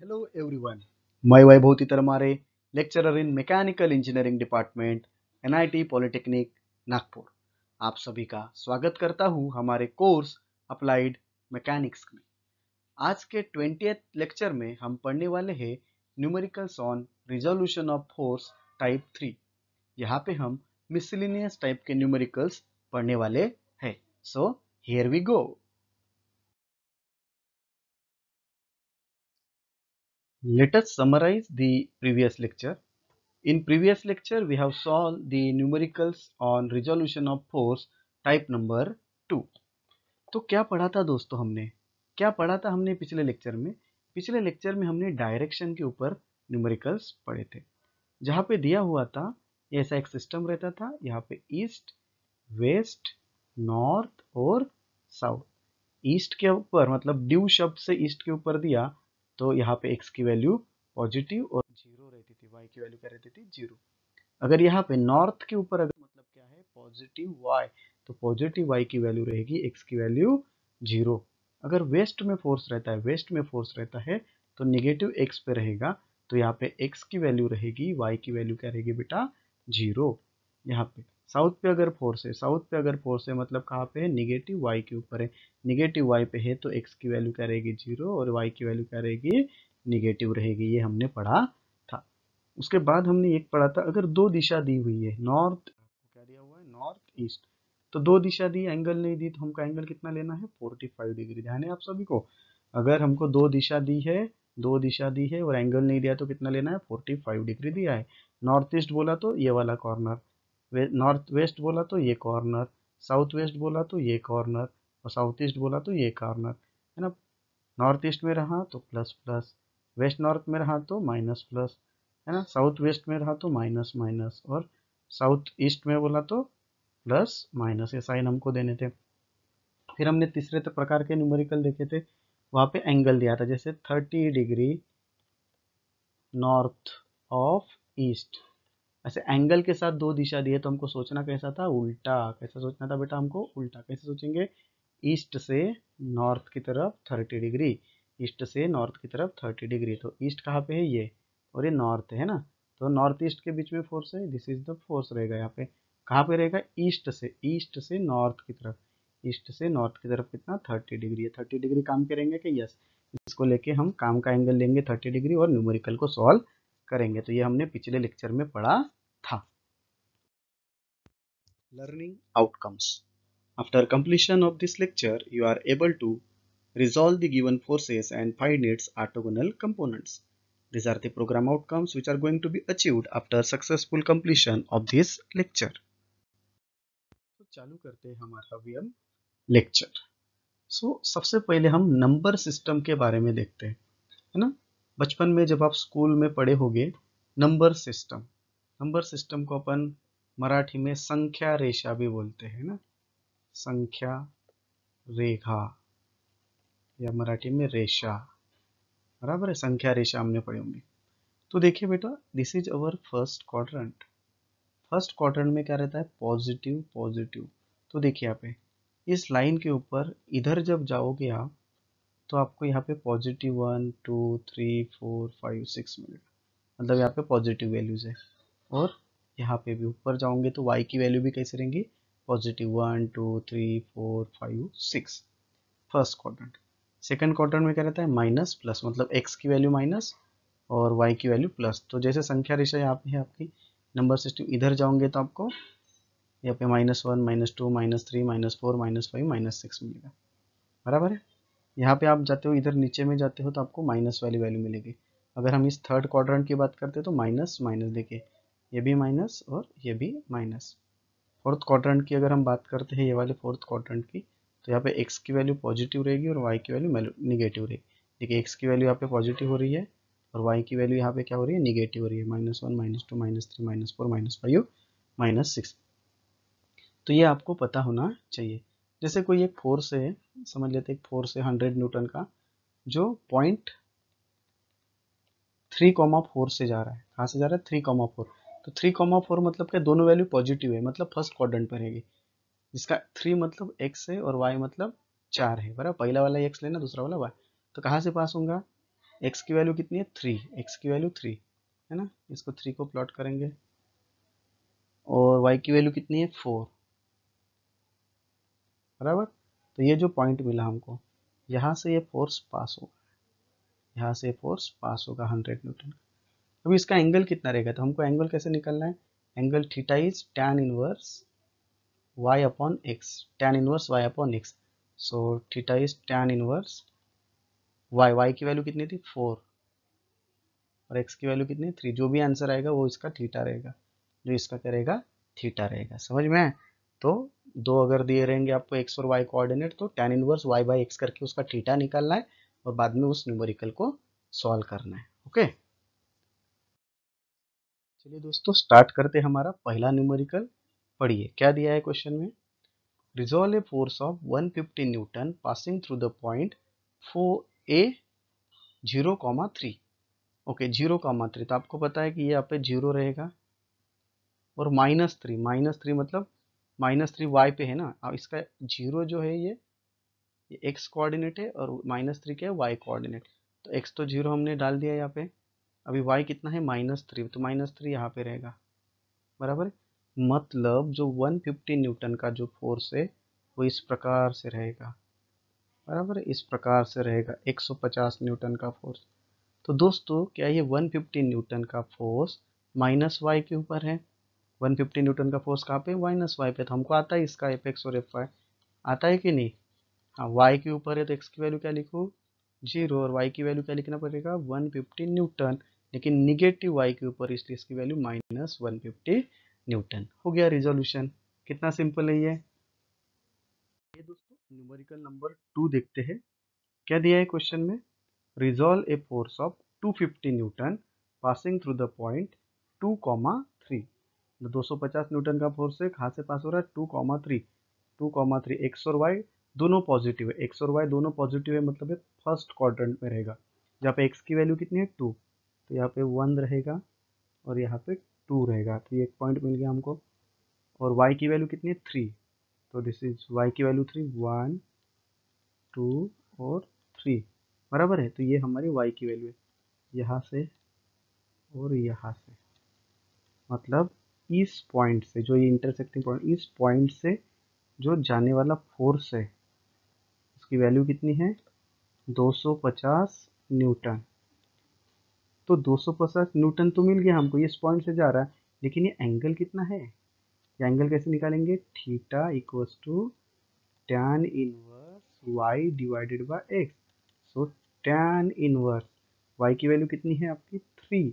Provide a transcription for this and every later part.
Hello everyone. मैं Vaibhav Titarmare, lecturer in mechanical engineering department, NIT polytechnic Nagpur. आप सभी का स्वागत करता हूँ हमारे कोर्स अप्लाइड मैकेनिक्स में। आज के 20th लेक्चर में हम पढ़ने वाले हैं numericals on resolution of force type 3। यहाँ पे हम मिसलिनियस टाइप के न्यूमेरिकल्स पढ़ने वाले हैं। So here we go. Let us summarize the previous lecture. In previous lecture, we have solved the numericals on resolution of force type number 2. तो क्या पढ़ा था दोस्तों क्या पढ़ा था हमने पिछले लेक्चर में हमने डायरेक्शन के ऊपर न्यूमेरिकल्स पढ़े थे। जहाँ पे दिया हुआ था ऐसा एक सिस्टम रहता था, यहाँ पे ईस्ट, वेस्ट, नॉर्थ और साउथ। ईस्ट के ऊपर मतलब ड्यू शब्द से ईस्ट के ऊपर दिया तो यहाँ पे एक्स की वैल्यू पॉजिटिव और जीरो रहती थी, वाई की वैल्यू क्या रहती थी, जीरो। अगर यहाँ पे नॉर्थ के ऊपर अगर मतलब क्या है, पॉजिटिव वाई, तो पॉजिटिव वाई की वैल्यू रहेगी, एक्स की वैल्यू जीरो। अगर वेस्ट में फोर्स रहता है तो निगेटिव एक्स पे रहेगा, तो यहाँ पे एक्स की वैल्यू रहेगी, वाई की वैल्यू क्या रहेगी बेटा, जीरो। यहाँ पे साउथ पे अगर फोर्स है मतलब कहाँ पे है, निगेटिव वाई के ऊपर है। निगेटिव वाई पे है तो एक्स की वैल्यू क्या रहेगी, जीरो, और वाई की वैल्यू क्या रहेगी, निगेटिव रहेगी। ये हमने पढ़ा था। उसके बाद हमने एक पढ़ा था, अगर दो दिशा दी हुई है, नॉर्थ क्या दिया हुआ है, नॉर्थ ईस्ट, तो दो दिशा दी, एंगल नहीं दी, तो हमको एंगल कितना लेना है, 45 डिग्री। ध्यान है आप सभी को, अगर हमको दो दिशा दी है और एंगल नहीं दिया तो कितना लेना है, 45 डिग्री दिया है। नॉर्थ ईस्ट बोला तो ये वाला कॉर्नर, नॉर्थ वेस्ट बोला तो ये कॉर्नर, साउथ वेस्ट बोला तो ये कॉर्नर, और साउथ ईस्ट बोला तो ये कॉर्नर, है ना। नॉर्थ ईस्ट में रहा तो प्लस प्लस, वेस्ट नॉर्थ में रहा तो माइनस प्लस, है ना। साउथ वेस्ट में रहा तो माइनस माइनस, और साउथ ईस्ट में बोला तो प्लस माइनस, ये साइन हमको देने थे। फिर हमने तीसरे प्रकार के न्यूमेरिकल देखे थे, वहाँ पे एंगल दिया था, जैसे 30 डिग्री नॉर्थ ऑफ ईस्ट। ऐसे एंगल के साथ दो दिशा दी है तो हमको सोचना कैसा था, उल्टा। कैसा सोचना था बेटा हमको, उल्टा। कैसे सोचेंगे, ईस्ट से नॉर्थ की तरफ 30 डिग्री, ईस्ट से नॉर्थ की तरफ 30 डिग्री। तो ईस्ट कहाँ पे है, ये, और ये नॉर्थ है ना। तो नॉर्थ ईस्ट के बीच में फोर्स है, दिस इज द फोर्स रहेगा यहाँ पे। कहाँ पे रहेगा, ईस्ट से नॉर्थ की तरफ, ईस्ट से नॉर्थ की तरफ कितना, 30 डिग्री है। 30 डिग्री काम करेंगे कि यस, इसको लेके हम काम का एंगल लेंगे 30 डिग्री और न्यूमेरिकल को सॉल्व करेंगे। तो ये हमने पिछले लेक्चर में पढ़ा था। Learning outcomes. After completion of this lecture, you are able to resolve the given forces and find its orthogonal components. These are the program outcomes which are going to be achieved after successful completion of this lecture. तो चालू करते हैं हमारा अभी हम lecture. सबसे पहले हम नंबर सिस्टम के बारे में देखते हैं, है ना। बचपन में जब आप स्कूल में पढ़े होंगे नंबर सिस्टम को अपन मराठी में संख्या रेखा भी बोलते हैं ना, संख्या रेखा या मराठी में रेशा, बराबर है, संख्या रेशा हमने पढ़े होंगे। तो देखिए बेटा, this is our first quadrant. First quadrant में क्या रहता है, पॉजिटिव पॉजिटिव। तो देखिए यहाँ पे इस लाइन के ऊपर इधर जब जाओगे आप, तो आपको यहाँ पे पॉजिटिव 1 2 3 4 5 6 मिलेगा, मतलब यहाँ पे पॉजिटिव वैल्यूज है। और यहाँ पे भी ऊपर जाओगे तो y की वैल्यू भी कैसे रहेंगी, positive 1 2 3 4 5 6। First quadrant. Second quadrant में क्या रहता है, माइनस प्लस, मतलब x की वैल्यू माइनस और y की वैल्यू प्लस। तो जैसे संख्या रेखा यहाँ पे है आपकी नंबर सिस्टम, इधर जाओगे तो आपको यहाँ पे -1 -2 -3 -4 -5 -6 मिलेगा, बराबर है। यहाँ पे आप जाते हो, इधर नीचे में जाते हो तो आपको माइनस वाली वैल्यू मिलेगी। अगर हम इस थर्ड क्वाड्रेंट की बात करते हैं तो माइनस माइनस, देखिए ये भी माइनस और ये भी माइनस। फोर्थ क्वाड्रेंट की अगर हम बात करते हैं, ये वाले फोर्थ क्वाड्रेंट की, तो यहाँ पे एक्स की वैल्यू पॉजिटिव रहेगी और वाई की वैल्यू निगेटिव रहेगी। देखिए एक्स की वैल्यू यहाँ पे पॉजिटिव हो रही है और वाई की वैल्यू यहाँ पे क्या हो रही है, निगेटिव हो रही है, -1 -2 -3 -4 -5 -6। तो ये आपको पता होना चाहिए। जैसे कोई एक फोर्स है, समझ लेते हैं एक फोर्स है 100 न्यूटन का, जो 0.3,4 से जा रहा है। कहाँ से जा रहा है, 3,4। तो 3,4 मतलब क्या, दोनों वैल्यू पॉजिटिव है, मतलब फर्स्ट क्वाड्रेंट पर रहेगी। जिसका 3 मतलब x है और y मतलब 4 है, बराबर। पहला वाला x लेना, दूसरा वाला y। तो कहाँ से पास होगा, एक्स की वैल्यू कितनी है 3, एक्स की वैल्यू 3 है ना, इसको 3 को प्लॉट करेंगे, और वाई की वैल्यू कितनी है 4, बराबर। तो ये जो पॉइंट मिला हमको, यहाँ से ये फोर्स पास होगा, यहाँ से फोर्स पास होगा 100 न्यूटन। अभी इसका एंगल कितना रहेगा, तो हमको एंगल कैसे निकालना है, angle theta is tan inverse y upon x, tan inverse y upon x, so theta is tan inverse y की वैल्यू कितनी थी 4 और x की वैल्यू कितनी 3, जो भी आंसर आएगा वो इसका थीटा रहेगा, जो इसका करेगा थीटा रहेगा, समझ में आए? तो दो अगर दिए रहेंगे आपको x और y कोऑर्डिनेट, तो tan inverse y by x करके उसका थीटा निकालना है और बाद में उस न्यूमेरिकल को सॉल्व करना है। ओके, चलिए दोस्तों स्टार्ट करते हैं हमारा पहला न्यूमेरिकल। पढ़िए क्या दिया है क्वेश्चन में, resolve a force of 150 Newton passing through the point 4a 0,3। Okay 0,3, तो आपको पता है कि ये यहाँ पे 0 रहेगा और -3 मतलब -3 वाई पे है ना, अब इसका 0 जो है ये एक्स कोऑर्डिनेट है और -3 क्या है वाई कोऑर्डिनेट, तो एक्स तो 0 हमने डाल दिया यहाँ पे, अभी वाई कितना है -3, तो -3 यहाँ पे रहेगा, बराबर। मतलब जो 150 न्यूटन का जो फोर्स है वो इस प्रकार से रहेगा, बराबर, इस प्रकार से रहेगा 150 न्यूटन का फोर्स। तो दोस्तों क्या ये 150 न्यूटन का फोर्स माइनस वाई के ऊपर है, 150 न्यूटन का फोर्स कहाँ पे, माइनस वाई पे, तो हमको आता है इसका एफ एक्स और एफ वाई, आता है कि नहीं, हाँ वाई के ऊपर है तो एक्स की वैल्यू क्या लिखूँ 0 और वाई की वैल्यू क्या लिखना पड़ेगा 150 न्यूटन, लेकिन निगेटिव वाई के ऊपर इसलिए इसकी वैल्यू -150 न्यूटन। हो गया रिजोल्यूशन, कितना सिंपल है ये दोस्तों। न्यूमेरिकल नंबर 2 देखते हैं क्या दिया है क्वेश्चन में, resolve a force of 250 Newton passing through the point 2,3। 250 Newton का फोर्स है, कहाँ से पास हो रहा है 2,3, 2,3, एक्स और वाई दोनों पॉजिटिव है, एक्स और वाई दोनों पॉजिटिव है, मतलब ये फर्स्ट क्वाड्रेंट में रहेगा, जहाँ पे एक्स की वैल्यू कितनी है 2, तो यहाँ पे 1 रहेगा और यहाँ पे 2 रहेगा, तो ये एक पॉइंट मिल गया हमको, और वाई की वैल्यू कितनी है 3, तो दिस इज वाई की वैल्यू 3, 1 2 और 3, बराबर है, तो ये हमारी वाई की वैल्यू है, यहाँ से और यहाँ से, मतलब इस पॉइंट से जो ये इंटरसेक्टिंग पॉइंट, इस पॉइंट से जो जाने वाला फोर्स है उसकी वैल्यू कितनी है 250 न्यूटन। तो 250 न्यूटन तो मिल गया हमको, ये इस पॉइंट से जा रहा है, लेकिन ये एंगल कितना है, ये एंगल कैसे निकालेंगे, theta equals to tan inverse Y divided by X, so tan inverse Y की वैल्यू कितनी है आपकी 3,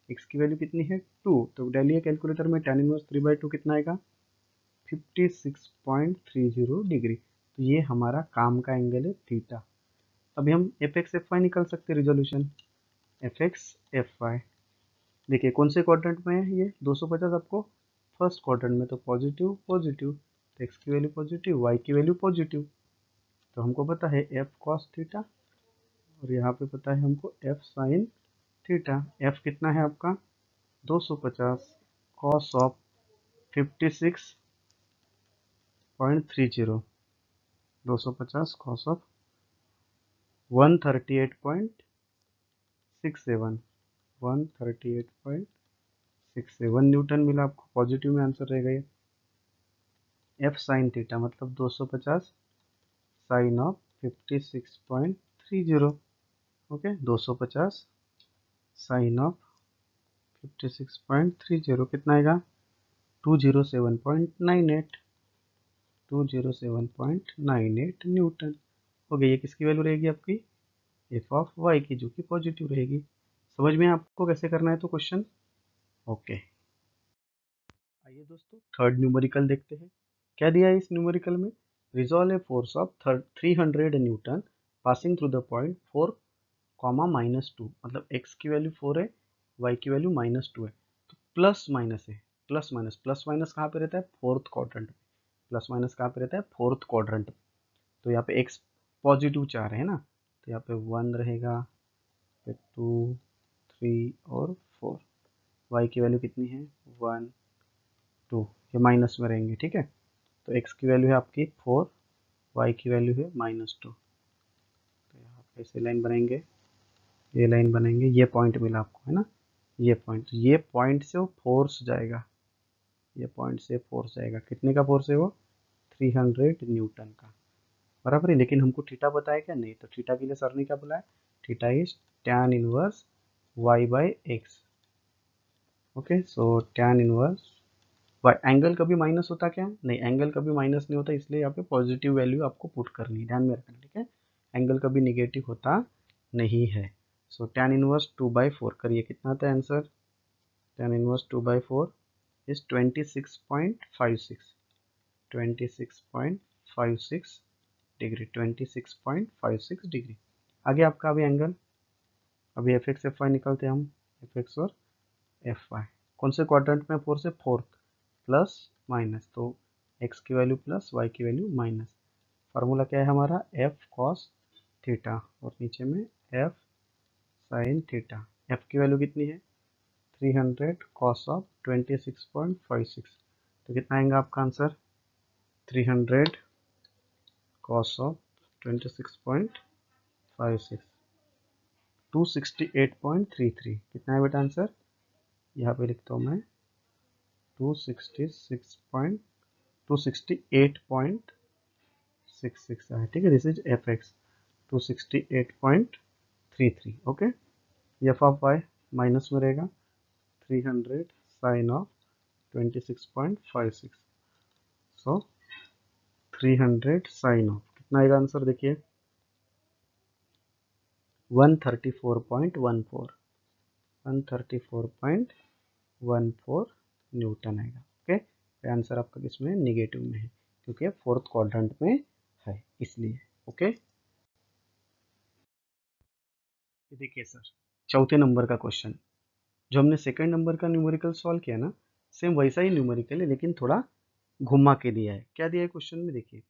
एक्स की वैल्यू कितनी है 2, तो डालिए कैलकुलेटर में, टैन इनवर्स 3/2 कितना आएगा 56.30 डिग्री, तो ये हमारा काम का एंगल है थीटा। अभी हम एफ एक्स एफ वाई निकाल सकते हैं, resolution F X F Y, देखिए कौन से क्वाड्रेंट में है ये 250, आपको फर्स्ट क्वाड्रेंट में, तो पॉजिटिव पॉजिटिव, तो एक्स की वैल्यू पॉजिटिव वाई की वैल्यू पॉजिटिव, तो हमको पता है एफ कॉस थीटा और यहाँ पे पता है हमको एफ साइन थीटा, एफ कितना है आपका 250 cos of 56.30, 250 cos of 138.67, 138.67 Newton मिला आपको, पॉजिटिव में आंसर रहेगा ये। एफ साइन थीटा मतलब 250 sine of 56.30, okay 250 sine of 56.30 कितना आएगा 207.98, 207.98 न्यूटन। हो गया, ये किसकी वैल्यू रहेगी आपकी एफ ऑफ वाई की, जो कि पॉजिटिव रहेगी। समझ में आपको कैसे करना है तो क्वेश्चन, ओके। आइए दोस्तों थर्ड न्यूमेरिकल देखते हैं क्या दिया है इस न्यूमेरिकल में, resolve a force of 300 Newton passing through the point 4, -2, मतलब x की वैल्यू 4 है, y की वैल्यू -2 है, तो प्लस माइनस है, प्लस माइनस कहाँ पे रहता है फोर्थ क्वाड्रेंट में, प्लस माइनस कहाँ पे रहता है फोर्थ क्वाड्रेंट में, तो यहाँ पे x पॉजिटिव 4 है ना, तो यहाँ पे 1 रहेगा, फिर 2 3 और 4, y की वैल्यू कितनी है 1 2, ये माइनस में रहेंगे, ठीक है, तो x की वैल्यू है आपकी 4, y की वैल्यू है -2, तो यहाँ पे ऐसे लाइन बनाएंगे, ये लाइन बनेंगे, ये पॉइंट मिला आपको है ना, ये पॉइंट से वो फोर्स जाएगा, ये पॉइंट से फोर्स जाएगा, कितने का फोर्स है वो, 300 न्यूटन का, बराबर है। लेकिन हमको थीटा बताया क्या, नहीं, तो थीटा के लिए सर ने क्या बोला, theta is tan inverse y by x. Okay, so tan inverse y, angle कभी माइनस होता क्या, नहीं, एंगल कभी माइनस नहीं होता, इसलिए यहाँ पे पॉजिटिव वैल्यू आपको पुट करनी है, ध्यान में रखना, ठीक है। एंगल कभी निगेटिव होता नहीं है। सो tan इनवर्स 2/4 करिए, कितना आता है answer, tan inverse 2/4 is 26.56, 26.56 degree, 26.56 degree. आगे आपका अभी एंगल, अभी एफ एक्स एफ वाई निकालते हैं हम, एफ एक्स और एफ वाई कौन से क्वाड्रेंट में, फोर्थ से फोर्थ, प्लस माइनस, तो एक्स की वैल्यू प्लस वाई की वैल्यू माइनस। फार्मूला क्या है हमारा, एफ कॉस थीटा और नीचे में एफ साइन थीटा। एफ की वैल्यू कितनी है, 300 कॉस ऑफ 26.56, तो कितना आएगा आपका आंसर, 300 कॉस ऑफ 26.56, 268.33, कितना है बेटा आंसर, यहाँ पे लिखता हूँ मैं 268.66 है, ठीक है। This is F X 268.33, okay. F of Y minus में रहेगा 300 sine of 26.56, so 300 sine of, कितना आएगा आंसर देखिए, 134.14, 134.14 न्यूटन आएगा, ओके। आंसर आपका किसमें, निगेटिव में है, क्योंकि फोर्थ क्वाड्रेंट में है इसलिए, ओके। देखिए सर, चौथे नंबर का क्वेश्चन, जो हमने सेकंड नंबर का न्यूमेरिकल सॉल्व किया ना, सेम वैसा ही न्यूमेरिकल है, लेकिन थोड़ा घुमा के दिया है। क्या दिया है क्वेश्चन में, देखिए,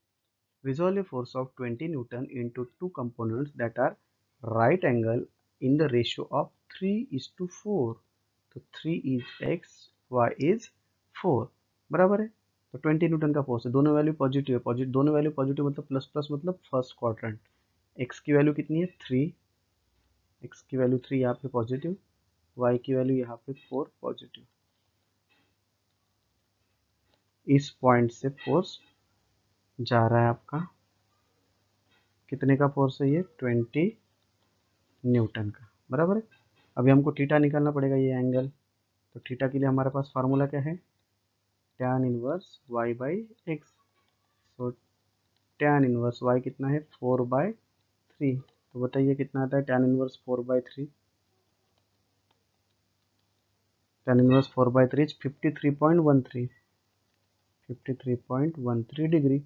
resolve a force of 20 Newton into two components that are right angle in the ratio of 3:4, तो 3 is x, y is 4, बराबर है। तो 20 न्यूटन का फोर्स है, दोनों वैल्यू पॉजिटिव है, दोनों वैल्यू पॉजिटिव मतलब प्लस प्लस मतलब फर्स्ट क्वाड्रेंट। x की वैल्यू कितनी है 3, x की वैल्यू 3 यहाँ पे पॉजिटिव, y की वैल्यू यहाँ पे 4 पॉजिटिव। इस पॉइंट से फोर्स जा रहा है आपका, कितने का फोर्स है ये, 20 न्यूटन का, बराबर है। अभी हमको थीटा निकालना पड़ेगा, ये एंगल, तो थीटा के लिए हमारे पास फार्मूला क्या है, tan inverse y by x. तो tan इनवर्स y कितना है, 4/3, तो बताइए कितना आता है tan inverse 4/3, tan inverse 4/3 53.13, 53.13 degree.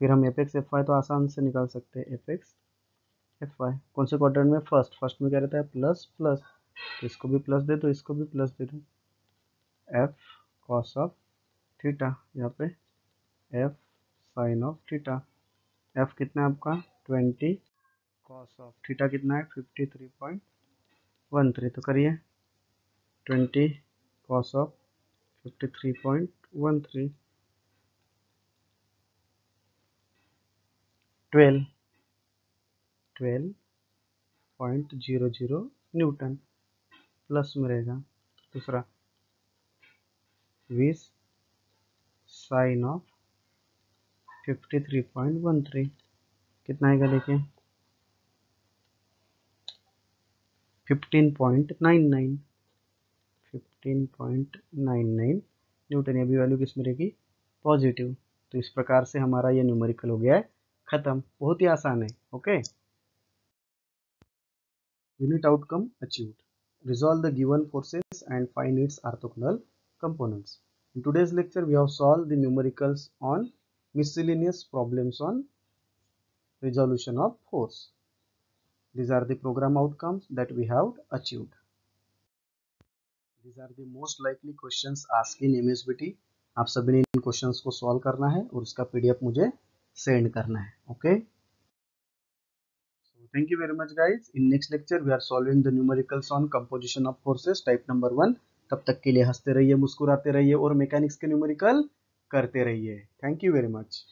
फिर हम एफ एक्स एफ वाई तो आसान से निकाल सकते हैं, एफ एक्स एफ वाई कौन से क्वाड्रेंट में, फर्स्ट में क्या रहता है, प्लस प्लस, तो इसको भी प्लस दे दो, इसको भी प्लस दे दो, एफ कॉस ऑफ थीटा, यहाँ पे F sine of theta. F कितना है आपका 20, कॉस ऑफ थीटा कितना है 53.13, तो करिए 20 कॉस ऑफ 53.13, 12.00 न्यूटन, प्लस में रहेगा। दूसरा 20 साइन ऑफ 53.13, कितना आएगा देखिए 15.99, 15.99 न्यूटन। ये भी वैल्यू किस में रहेगी, पॉजिटिव। तो इस प्रकार से हमारा ये न्यूमेरिकल हो गया है खत्म, बहुत ही आसान है, okay. Unit outcome achieved, resolve the given forces and find its orthogonal components. In today's lecture we have solved the numericals on miscellaneous problems on resolution of force. These are the program outcomes that we have achieved. These are the most likely questions asked in MSBT. आप सभी ने इन questions को solve करना है और उसका PDF मुझे send करना है, okay. So thank you very much guys. In next lecture we are solving the numericals on composition of forces type number 1. तब तक के लिए हंसते रहिए, मुस्कुराते रहिए और मैकेनिक्स के न्यूमेरिकल करते रहिए। Thank you very much.